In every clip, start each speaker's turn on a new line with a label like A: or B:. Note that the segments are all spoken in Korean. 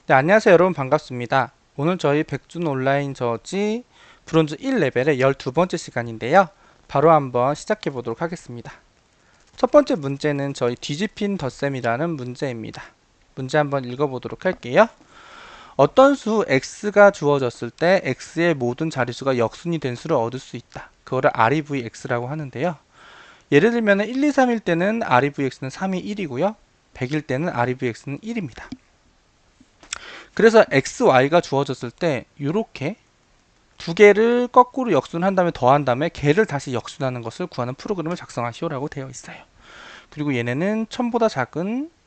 A: 네, 안녕하세요 여러분, 반갑습니다. 오늘 저희 백준 온라인 저지 브론즈 1레벨의 12번째 시간인데요. 바로 한번 시작해 보도록 하겠습니다. 첫 번째 문제는 저희 뒤집힌 덧셈이라는 문제입니다. 문제 한번 읽어보도록 할게요. 어떤 수 x가 주어졌을 때 x의 모든 자릿수가 역순이 된 수를 얻을 수 있다. 그거를 REVX라고 하는데요. 예를 들면 1, 2, 3일 때는 REVX는 3이 1이고요. 100일 때는 REVX는 1입니다. 그래서 xy가 주어졌을 때 이렇게 두 개를 거꾸로 역순한 다음에 더한 다음에 걔를 다시 역순하는 것을 구하는 프로그램을 작성하시오라고 되어 있어요. 그리고 얘네는 1000보다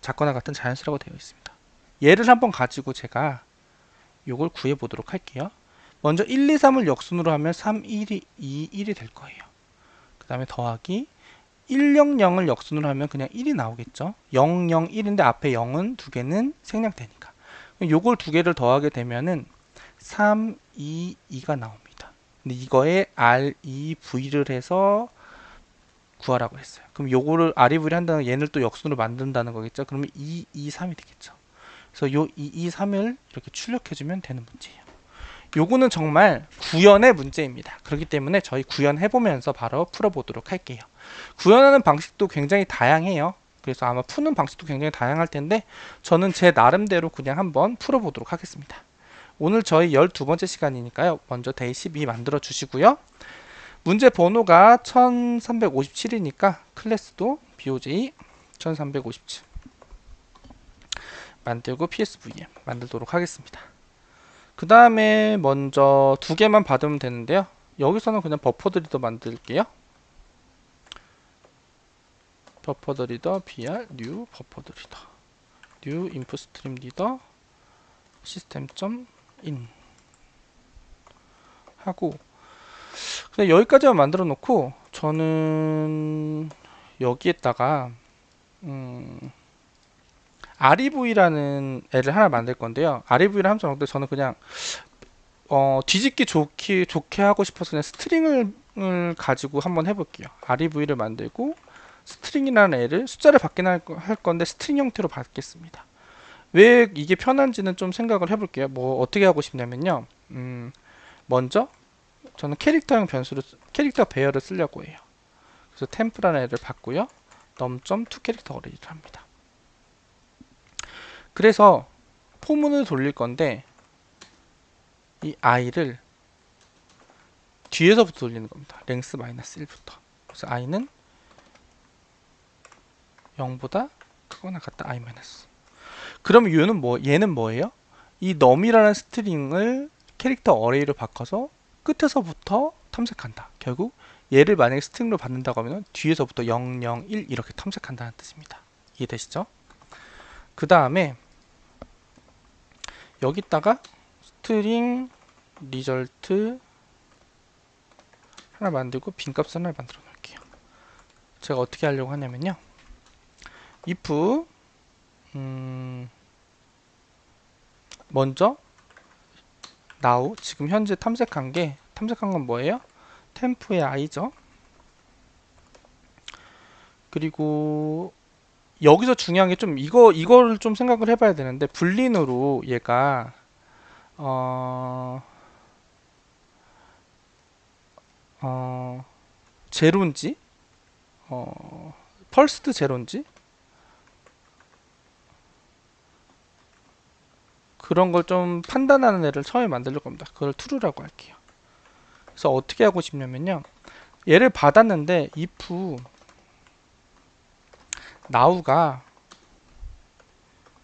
A: 작거나 같은 자연수라고 되어 있습니다. 얘를 한번 가지고 제가 이걸 구해 보도록 할게요. 먼저 1, 2, 3을 역순으로 하면 3, 1이 2, 1이 될 거예요. 그 다음에 더하기 1, 0, 0을 역순으로 하면 그냥 1이 나오겠죠. 0, 0, 1인데 앞에 0은 두 개는 생략되니까. 요걸 두 개를 더하게 되면은 3, 2, 2가 나옵니다. 근데 이거에 REV를 해서 구하라고 했어요. 그럼 요거를 REV를 한다는 얘를 또 역순으로 만든다는 거겠죠. 그러면 2, 2, 3이 되겠죠. 그래서 요 2, 2, 3을 이렇게 출력해주면 되는 문제예요. 요거는 정말 구현의 문제입니다. 그렇기 때문에 저희 구현해보면서 바로 풀어보도록 할게요. 구현하는 방식도 굉장히 다양해요. 그래서 아마 푸는 방식도 굉장히 다양할 텐데 저는 제 나름대로 그냥 한번 풀어보도록 하겠습니다. 오늘 저희 12번째 시간이니까요. 먼저 데이 12 만들어 주시고요. 문제 번호가 1357이니까 클래스도 BOJ 1357 만들고 PSVM 만들도록 하겠습니다. 그 다음에 먼저 두 개만 받으면 되는데요. 여기서는 그냥 버퍼드리더 만들게요. 버퍼드리더 br new 버퍼드리더 new input stream reader system.in 하고 그냥 여기까지만 만들어 놓고 저는 여기에다가 REV라는 애를 하나 만들 건데요. REV를 함수 넣을 때 저는 그냥 뒤집기 좋게 하고 싶어서 그냥 스트링을 가지고 한번 해볼게요. REV를 만들고 스트링이라는 애를 숫자를 받긴 할 건데 스트링 형태로 받겠습니다. 왜 이게 편한지는 좀 생각을 해볼게요. 뭐 어떻게 하고 싶냐면요. 먼저 저는 캐릭터 배열을 쓰려고 해요. 그래서 템프라는 애를 받고요. num.to 캐릭터 어레이를 합니다. 그래서 포문을 돌릴 건데 이 i를 뒤에서부터 돌리는 겁니다. length -1부터. 그래서 i는 0보다 크거나 같다 i-. 그럼 얘는 뭐예요? 이 num이라는 스트링을 캐릭터 어레이로 바꿔서 끝에서부터 탐색한다. 결국 얘를 만약에 스트링으로 받는다고 하면 뒤에서부터 0, 0, 1 이렇게 탐색한다는 뜻입니다. 이해되시죠? 그 다음에 여기다가 스트링 리절트 하나 만들고 빈값 하나 만들어 놓을게요. 제가 어떻게 하려고 하냐면요. if 먼저 now 지금 현재 탐색한 건 뭐예요? 템프의 i죠. 그리고 여기서 중요한 게 좀 이거를 좀 생각을 해봐야 되는데 불린으로 얘가 제로인지 펄스트 제로인지 그런 걸 좀 판단하는 애를 처음에 만들려고 합니다. 그걸 true라고 할게요. 그래서 어떻게 하고 싶냐면요. 얘를 받았는데 if now가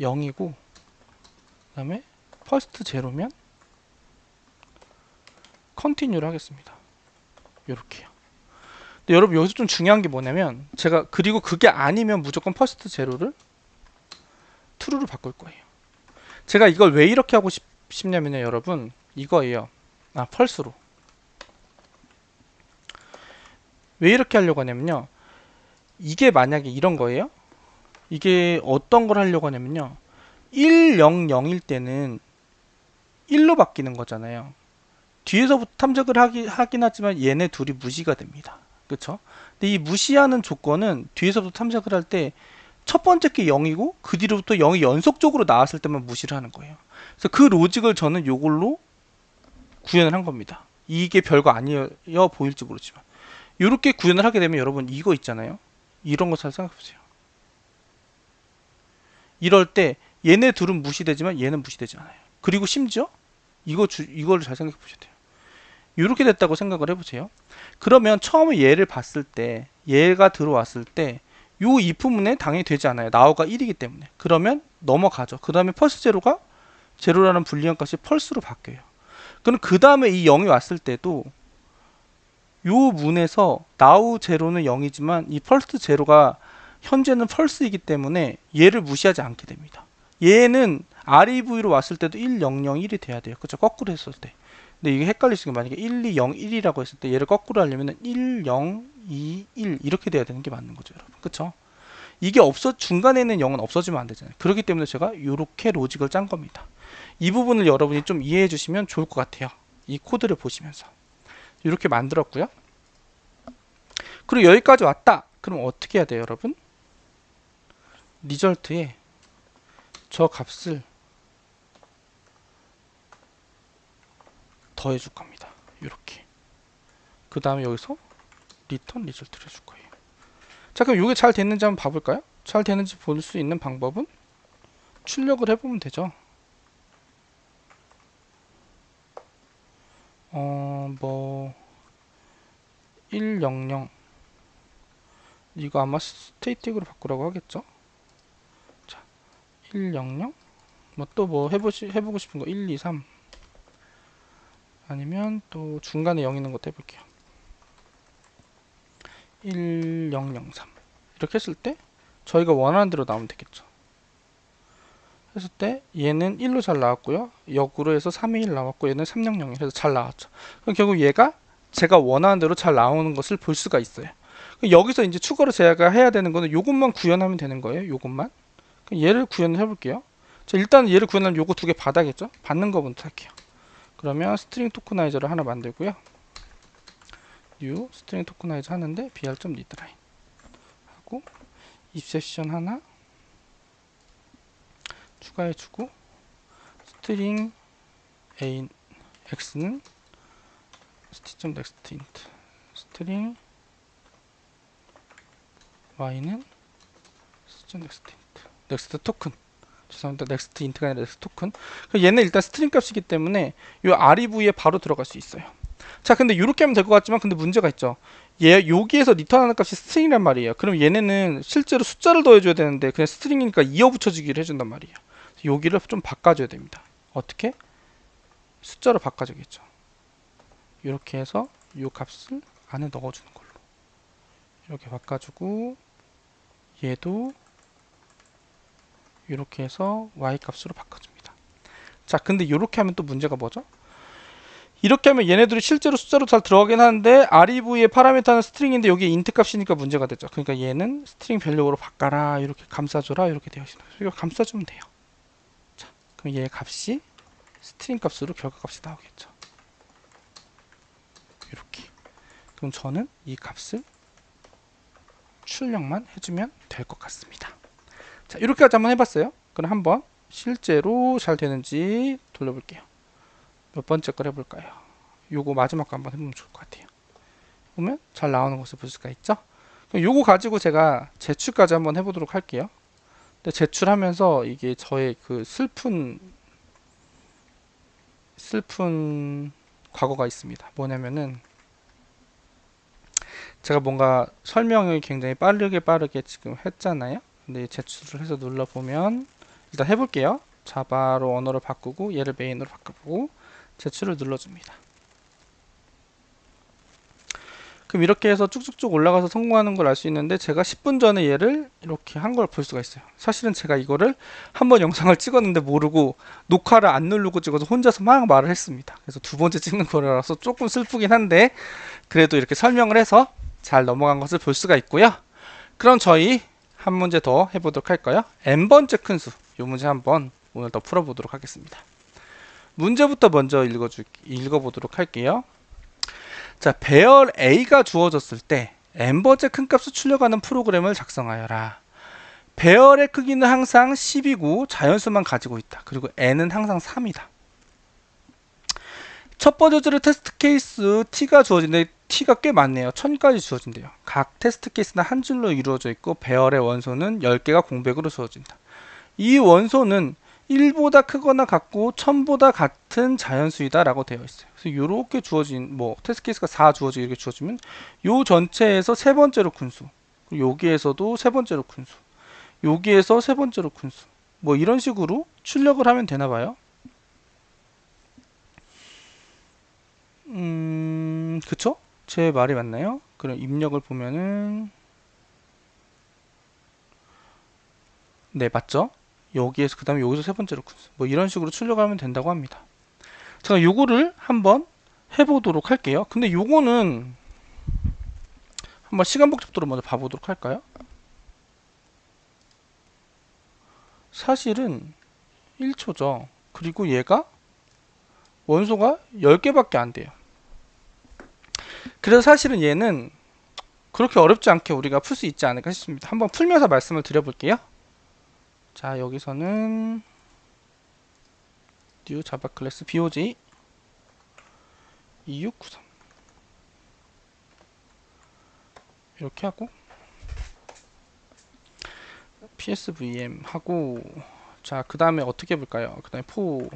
A: 0이고 그 다음에 first 제로면 continue를 하겠습니다. 요렇게요. 근데 여러분 여기서 좀 중요한 게 뭐냐면 제가 그리고 그게 아니면 무조건 first 제로를 true로 바꿀 거예요. 제가 이걸 왜 이렇게 하고 싶냐면요 여러분 이거예요. 펄스로 왜 이렇게 하려고 하냐면요 이게 만약에 이런 거예요. 이게 어떤 걸 하려고 하냐면요 1, 0, 0일 때는 1로 바뀌는 거잖아요. 뒤에서부터 탐색을 하긴 하지만 얘네 둘이 무시가 됩니다. 그쵸? 근데 이 무시하는 조건은 뒤에서부터 탐색을 할 때 첫 번째 게 0이고 그 뒤로부터 0이 연속적으로 나왔을 때만 무시를 하는 거예요. 그래서 그 로직을 저는 요걸로 구현을 한 겁니다. 이게 별거 아니어 보일지 모르지만 이렇게 구현을 하게 되면 여러분 이거 있잖아요. 이런 거 잘 생각해 보세요. 이럴 때 얘네 둘은 무시되지만 얘는 무시되지 않아요. 그리고 심지어 이거를 잘 생각해 보셔야 돼요. 이렇게 됐다고 생각을 해보세요. 그러면 처음에 얘를 봤을 때 얘가 들어왔을 때 요 if문에 당연히 되지 않아요. now가 1이기 때문에. 그러면 넘어가죠. 그 다음에 펄스 제로가 제로라는 불리한 값이 펄스로 바뀌어요. 그럼 그 다음에 이 0이 왔을 때도 요 문에서 now 제로는 0이지만 이 펄스 제로가 현재는 펄스이기 때문에 얘를 무시하지 않게 됩니다. 얘는 REV로 왔을 때도 1, 0, 0, 1이 돼야 돼요. 그쵸? 거꾸로 했을 때. 근데 이게 헷갈리시면 만약에 1, 2, 0, 1이라고 했을 때 얘를 거꾸로 하려면 1, 0, 2, 1 이렇게 돼야 되는 게 맞는 거죠, 여러분. 그쵸? 이게 중간에 있는 0은 없어지면 안 되잖아요. 그렇기 때문에 제가 이렇게 로직을 짠 겁니다. 이 부분을 여러분이 좀 이해해 주시면 좋을 것 같아요. 이 코드를 보시면서. 이렇게 만들었고요. 그리고 여기까지 왔다. 그럼 어떻게 해야 돼요, 여러분? 리절트에 저 값을 더해 줄 겁니다. 이렇게. 그 다음에 여기서 리턴 리절트를 해줄 거예요. 자, 그럼 이게 잘 됐는지 한번 봐볼까요? 잘 되는지 볼 수 있는 방법은 출력을 해보면 되죠. 뭐 100 이거 아마 스테이틱으로 바꾸라고 하겠죠. 자, 100 뭐 또 뭐 해보고 싶은 거 1, 2, 3 아니면 또 중간에 0 있는 것도 해볼게요. 1003 이렇게 했을 때 저희가 원하는 대로 나오면 되겠죠. 했을 때 얘는 1로 잘 나왔고요. 역으로 해서 3의 1 나왔고 얘는 300 해서 잘 나왔죠. 그럼 결국 얘가 제가 원하는 대로 잘 나오는 것을 볼 수가 있어요. 여기서 이제 추가로 제가 해야 되는 거는 요것만 구현하면 되는 거예요. 요것만. 얘를 구현을 해볼게요. 자, 일단 얘를 구현하면 요거 두 개 받아야겠죠. 받는 거부터 할게요. 그러면 스트링 토크나이저를 하나 만들고요. new 스트링 토크나이저 하는데 br.readline 하고 입세션 하나 추가해주고 스트링 a x는 st.nextInt 스트링 y는 st.nextInt 넥스트 토큰 죄송합니다. 넥스트 인트가 아니라 넥스트 토큰. 얘는 일단 스트링 값이기 때문에 이 REV에 바로 들어갈 수 있어요. 자, 근데 이렇게 하면 될 것 같지만 근데 문제가 있죠. 얘 여기에서 리턴하는 값이 스트링이란 말이에요. 그럼 얘네는 실제로 숫자를 더해줘야 되는데 그냥 스트링이니까 이어 붙여주기를 해준단 말이에요. 여기를 좀 바꿔줘야 됩니다. 어떻게? 숫자로 바꿔주겠죠. 이렇게 해서 이 값을 안에 넣어주는 걸로 이렇게 바꿔주고 얘도 이렇게 해서 y 값으로 바꿔줍니다. 자, 근데 이렇게 하면 또 문제가 뭐죠? 이렇게 하면 얘네들이 실제로 숫자로 잘 들어가긴 하는데 REV의 파라미터는 스트링인데 여기에 인트 값이니까 문제가 되죠. 그러니까 얘는 스트링 밸류로 바꿔라, 이렇게 감싸줘라, 이렇게 되어 있습니다. 이거 감싸주면 돼요. 자, 그럼 얘 값이 스트링 값으로 결과값이 나오겠죠. 이렇게. 그럼 저는 이 값을 출력만 해주면 될 것 같습니다. 자, 이렇게까지 한번 해봤어요. 그럼 한번 실제로 잘 되는지 돌려볼게요. 몇 번째 걸 해볼까요? 요거 마지막 거 한번 해보면 좋을 것 같아요. 보면 잘 나오는 것을 볼 수가 있죠. 그럼 요거 가지고 제가 제출까지 한번 해보도록 할게요. 근데 제출하면서 이게 저의 그 슬픈 과거가 있습니다. 뭐냐면은 제가 뭔가 설명을 굉장히 빠르게 지금 했잖아요. 근데 제출을 해서 눌러보면 일단 해볼게요. 자바로 언어를 바꾸고 얘를 메인으로 바꾸고 제출을 눌러줍니다. 그럼 이렇게 해서 쭉쭉쭉 올라가서 성공하는 걸 알 수 있는데 제가 10분 전에 얘를 이렇게 한 걸 볼 수가 있어요. 사실은 제가 이거를 한번 영상을 찍었는데 모르고 녹화를 안 누르고 찍어서 혼자서 막 말을 했습니다. 그래서 두 번째 찍는 거라서 조금 슬프긴 한데 그래도 이렇게 설명을 해서 잘 넘어간 것을 볼 수가 있고요. 그럼 저희 한 문제 더 해보도록 할까요? n번째 큰수 이 문제 한번 오늘 더 풀어보도록 하겠습니다. 문제부터 먼저 읽어보도록 할게요. 자, 배열 A가 주어졌을 때 n번째 큰 값을 출력하는 프로그램을 작성하여라. 배열의 크기는 항상 10이고 자연수만 가지고 있다. 그리고 n은 항상 3이다. 첫 번째 줄의 테스트 케이스 t가 주어진데 t가 꽤 많네요. 1000까지 주어진대요. 각 테스트 케이스는 한 줄로 이루어져 있고 배열의 원소는 10개가 공백으로 주어진다. 이 원소는 1보다 크거나 같고 1000보다 같은 자연수이다 라고 되어 있어요. 그래서 이렇게 주어진 뭐 테스트 케이스가 4 주어지고 이렇게 주어지면 요 전체에서 세 번째로 큰 수, 여기에서도 세 번째로 큰 수, 여기에서 세 번째로 큰 수, 뭐 이런 식으로 출력을 하면 되나 봐요. 그쵸? 제 말이 맞나요? 그럼 입력을 보면은 네, 맞죠? 여기에서 그 다음에 여기서 세 번째로 큰 수, 뭐 이런 식으로 출력하면 된다고 합니다. 제가 요거를 한번 해보도록 할게요. 근데 요거는 한번 시간 복잡도로 먼저 봐보도록 할까요? 사실은 1초죠. 그리고 얘가 원소가 10개밖에 안 돼요. 그래서 사실은 얘는 그렇게 어렵지 않게 우리가 풀 수 있지 않을까 싶습니다. 한번 풀면서 말씀을 드려볼게요. 자, 여기서는 new java class boj 2693 이렇게 하고 psvm 하고, 자, 그 다음에 어떻게 해볼까요? 그 다음에 for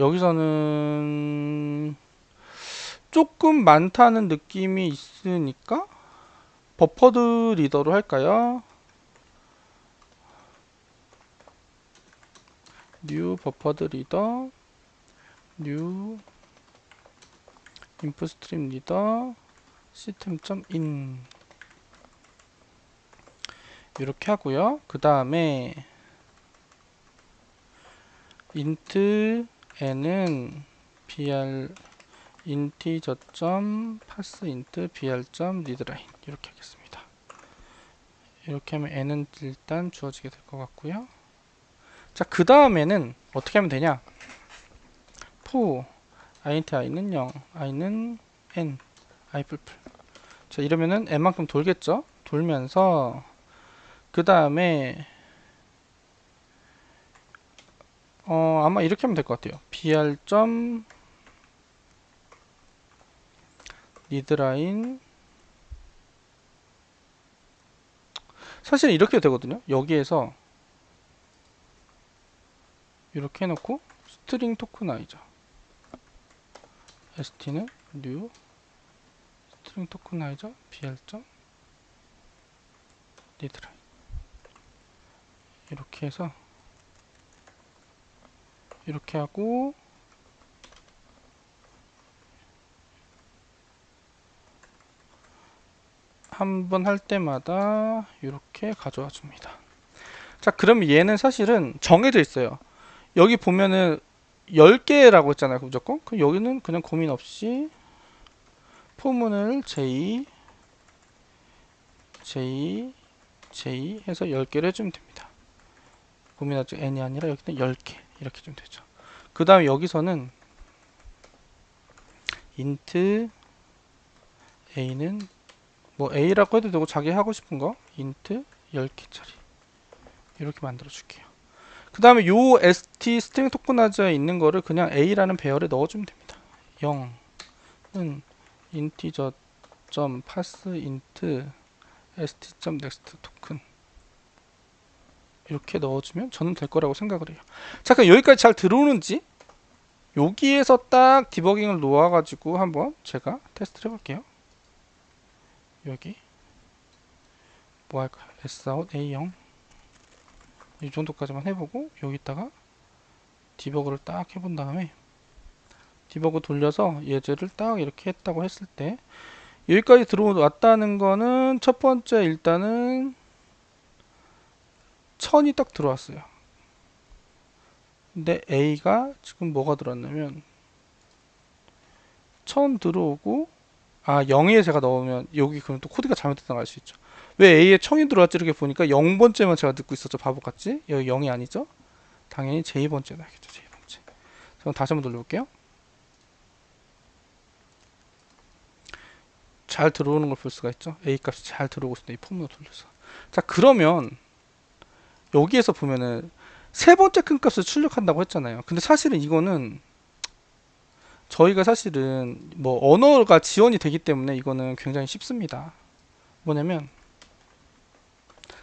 A: 여기서는 조금 많다는 느낌이 있으니까 버퍼드 리더로 할까요? new 버퍼드 리더, new input stream 리더 system.in 이렇게 하고요. 그 다음에 int n은 br integer.parseInt br.readline 이렇게 하겠습니다. 이렇게 하면 n은 일단 주어지게 될 것 같고요. 자, 그 다음에는 어떻게 하면 되냐? for int i는 0, i는 n, i 뿔뿔. 자, 이러면은 n만큼 돌겠죠? 돌면서 그 다음에 아마 이렇게 하면 될 것 같아요. br.readline 사실 이렇게 되거든요. 여기에서 이렇게 해놓고 스트링 토크나이저 st는 new 스트링 토크나이저 br.readline 이렇게 해서 이렇게 하고 한 번 할 때마다 이렇게 가져와 줍니다. 자, 그럼 얘는 사실은 정해져 있어요. 여기 보면은 10개라고 했잖아요. 무조건. 그럼 여기는 그냥 고민 없이 포문을 J 해서 10개를 해주면 됩니다. 고민하지 n이 아니라 여기는 10개 이렇게 좀 되죠. 그 다음에 여기서는 int a는 뭐 a라고 해도 되고 자기 하고 싶은 거 int 10개짜리 이렇게 만들어 줄게요. 그 다음에 요 st 스트링 토크나이저에 있는 거를 그냥 a라는 배열에 넣어주면 됩니다. 0은 integer.parseInt st.next 토큰 이렇게 넣어주면 저는 될 거라고 생각을 해요. 자, 그럼 여기까지 잘 들어오는지 여기에서 딱 디버깅을 놓아가지고 한번 제가 테스트를 해볼게요. 여기 뭐 할까요? sout a0 이 정도까지만 해보고 여기다가 디버그를 딱 해본 다음에 디버그 돌려서 예제를 딱 이렇게 했다고 했을 때 여기까지 들어왔다는 거는 첫 번째 일단은 1000이 딱 들어왔어요. 근데 A가 지금 뭐가 들어왔냐면 1000 들어오고 0에 제가 넣으면 여기 그럼 또 코드가 잘못됐다는 걸 알 수 있죠. 왜 A에 1000이 들어왔지 이렇게 보니까 0번째만 제가 듣고 있었죠. 바보같이. 여기 0이 아니죠. 당연히 J번째 나겠죠. J번째. 그럼 다시 한번 돌려볼게요. 잘 들어오는 걸 볼 수가 있죠. A 값이 잘 들어오고 있습니다. 이 폼으로 돌려서. 자, 그러면 여기에서 보면은 세 번째 큰 값을 출력한다고 했잖아요. 근데 사실은 이거는 저희가 사실은 뭐 언어가 지원이 되기 때문에 이거는 굉장히 쉽습니다. 뭐냐면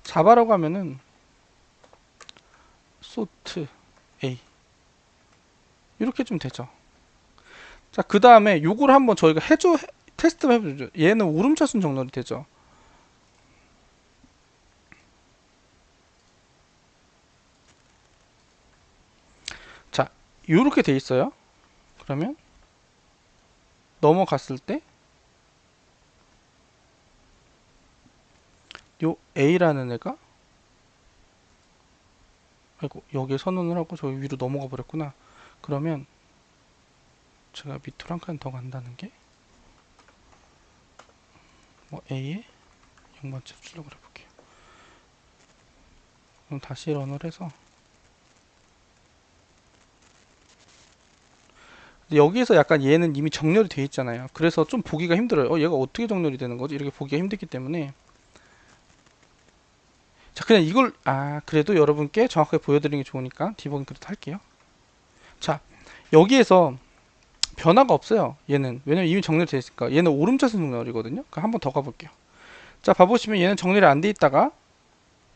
A: 자바라고 하면은 sort A 이렇게 좀 되죠. 자, 그 다음에 요걸 한번 저희가 테스트 해보죠. 얘는 오름차순 정렬이 되죠. 자, 요렇게 돼 있어요. 그러면 넘어갔을 때 요 A라는 애가, 아이고 여기에 선언을 하고 저기 위로 넘어가 버렸구나. 그러면 제가 밑으로 한 칸 더 간다는 게 뭐 A에 0번째 출력을 해볼게요. 그럼 다시 런을 해서 여기에서 약간 얘는 이미 정렬이 돼 있잖아요. 그래서 좀 보기가 힘들어요. 얘가 어떻게 정렬이 되는 거지? 이렇게 보기가 힘들기 때문에 자, 그냥 이걸 그래도 여러분께 정확하게 보여드리는 게 좋으니까 디버깅 그래도 할게요. 자, 여기에서 변화가 없어요. 얘는 왜냐면 이미 정렬이 되어 있으니까. 얘는 오름차순 정렬이거든요. 그럼 한번 더 가볼게요. 자, 봐보시면 얘는 정렬이 안 돼 있다가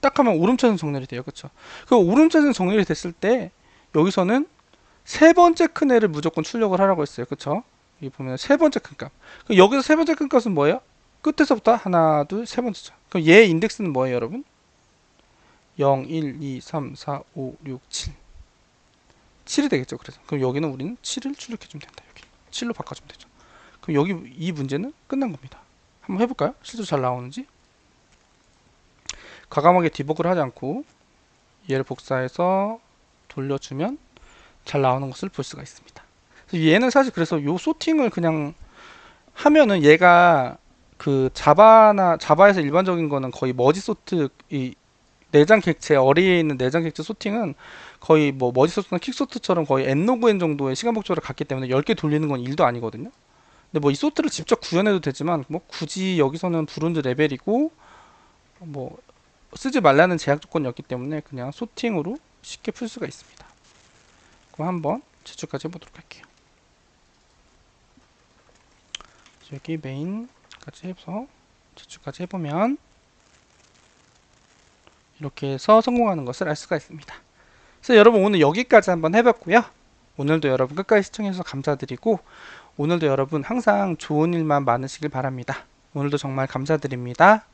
A: 딱 하면 오름차순 정렬이 돼요. 그쵸? 그 오름차순 정렬이 됐을 때 여기서는 세 번째 큰 애를 무조건 출력을 하라고 했어요. 그쵸? 여기 보면 세 번째 큰 값. 그럼 여기서 세 번째 큰 값은 뭐예요? 끝에서부터 하나, 둘, 세 번째죠. 그럼 얘의 인덱스는 뭐예요, 여러분? 0, 1, 2, 3, 4, 5, 6, 7. 7이 되겠죠. 그래서 그럼 여기는 우리는 7을 출력해주면 된다. 여기 7로 바꿔주면 되죠. 그럼 여기 이 문제는 끝난 겁니다. 한번 해볼까요? 실제로 잘 나오는지. 과감하게 디버그를 하지 않고 얘를 복사해서 돌려주면 잘 나오는 것을 볼 수가 있습니다. 얘는 사실 그래서 요 소팅을 그냥 하면은 얘가 그 자바에서 일반적인 거는 거의 머지 소트, 이 내장 객체, 어레이에 있는 내장 객체 소팅은 거의 뭐 머지 소트나 킥 소트처럼 거의 n 로그 n 정도의 시간 복잡을 갖기 때문에 10개 돌리는 건 일도 아니거든요. 근데 뭐 이 소트를 직접 구현해도 되지만 뭐 굳이 여기서는 브론즈 레벨이고 뭐 쓰지 말라는 제약 조건이었기 때문에 그냥 소팅으로 쉽게 풀 수가 있습니다. 그럼 한번 제출까지 해보도록 할게요. 여기 메인까지 해서 제출까지 해보면 이렇게 해서 성공하는 것을 알 수가 있습니다. 그래서 여러분 오늘 여기까지 한번 해봤고요. 오늘도 여러분 끝까지 시청해주셔서 감사드리고 오늘도 여러분 항상 좋은 일만 많으시길 바랍니다. 오늘도 정말 감사드립니다.